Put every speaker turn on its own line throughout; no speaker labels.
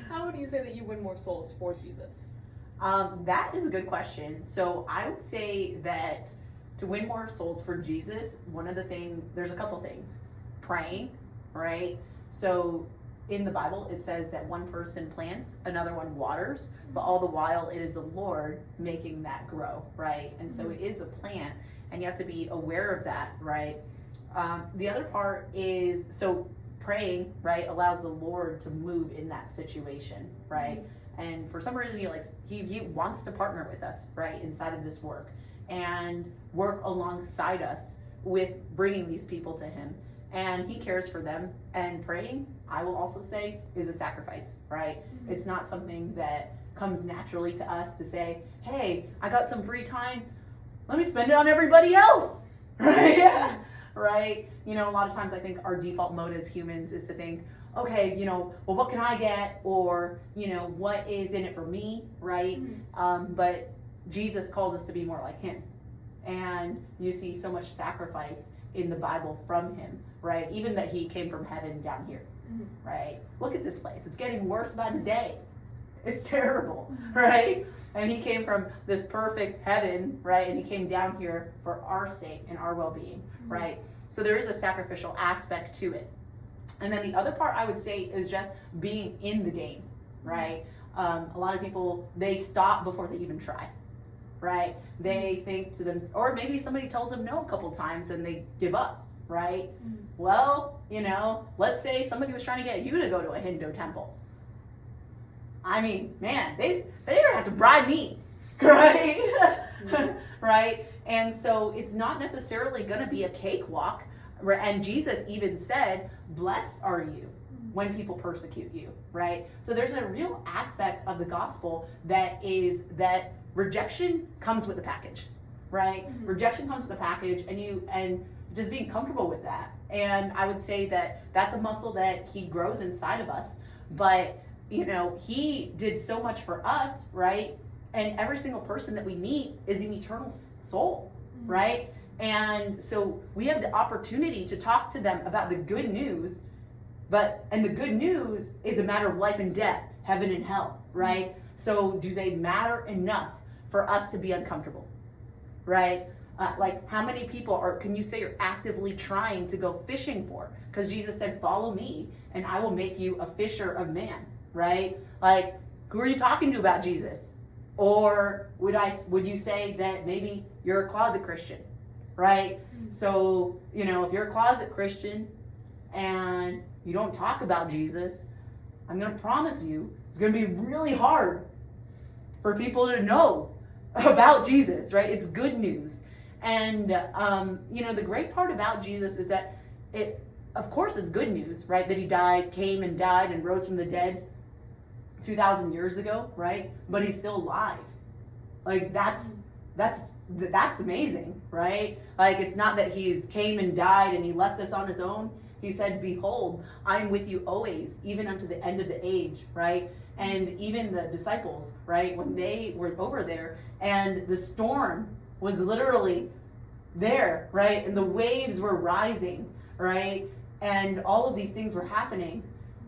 How would you say that you win more souls for Jesus?
That is a good question. So I would say that to win more souls for Jesus, there's a couple things. Praying, right? So in the Bible, it says that one person plants, another one waters, but all the while it is the Lord making that grow, right? And so it is a plant, and you have to be aware of that, right? The other part is, so praying, right, allows the Lord to move in that situation, right? And for some reason, he wants to partner with us, right, inside of this work, and work alongside us with bringing these people to him. And he cares for them. And praying, I will also say, is a sacrifice, right? It's not something that comes naturally to us to say, hey, I got some free time, let me spend it on everybody else, right? Right? A lot of times I think our default mode as humans is to think, okay, well, what can I get? Or, what is in it for me, right? But Jesus calls us to be more like him. And you see so much sacrifice in the Bible from him, right? Even that he came from heaven down here, right? Look at this place. It's getting worse by the day. It's terrible, right? And he came from this perfect heaven, right? And he came down here for our sake and our well-being, right? So there is a sacrificial aspect to it. And then the other part I would say is just being in the game, right? A lot of people, they stop before they even try, right? They think to them, or maybe somebody tells them no a couple times and they give up, right? Well, let's say somebody was trying to get you to go to a Hindu temple. I mean, man, they don't have to bribe me, right? Right? And so it's not necessarily going to be a cakewalk. And Jesus even said, blessed are you when people persecute you, right? So there's a real aspect of the gospel that is that rejection comes with the package, right? Rejection comes with the package, and just being comfortable with that. And I would say that that's a muscle that he grows inside of us. But, he did so much for us, right? And every single person that we meet is an eternal soul, right? And so we have the opportunity to talk to them about the good news, and the good news is a matter of life and death, heaven and hell, right? So do they matter enough for us to be uncomfortable, right? How many people can you say you're actively trying to go fishing for? Because Jesus said, follow me and I will make you a fisher of man, right? Who are you talking to about Jesus? Or would you say that maybe you're a closet Christian, right? So, if you're a closet Christian and you don't talk about Jesus, I'm going to promise you it's going to be really hard for people to know about Jesus, right? It's good news. And, the great part about Jesus is that of course it's good news, right? That he came and died and rose from the dead 2,000 years ago, right? But he's still alive. That's amazing, right? It's not that he came and died and he left us on his own. He said, behold, I am with you always, even unto the end of the age, right? And even the disciples, right? When they were over there and the storm was literally there, right? And the waves were rising, right? And all of these things were happening.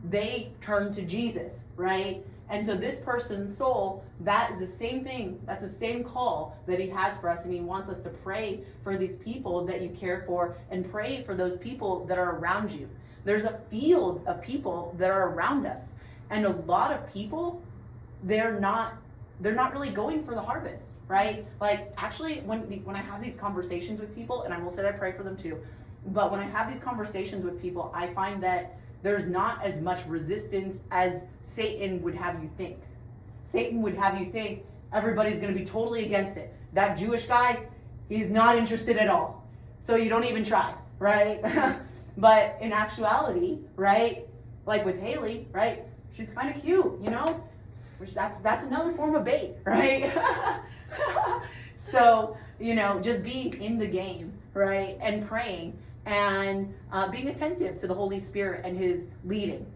They turned to Jesus, right? And so this person's soul, that is the same thing. That's the same call that he has for us. And he wants us to pray for these people that you care for and pray for those people that are around you. There's a field of people that are around us. And a lot of people, they're not really going for the harvest, right? Actually, when I have these conversations with people, and I will say I pray for them too, but when I have these conversations with people, I find that there's not as much resistance as Satan would have you think. Satan would have you think everybody's going to be totally against it. That Jewish guy, he's not interested at all. So you don't even try, right? But in actuality, right, with Haley, right, she's kind of cute, which that's another form of bait, right? So, just being in the game, right, and praying and being attentive to the Holy Spirit and his leading,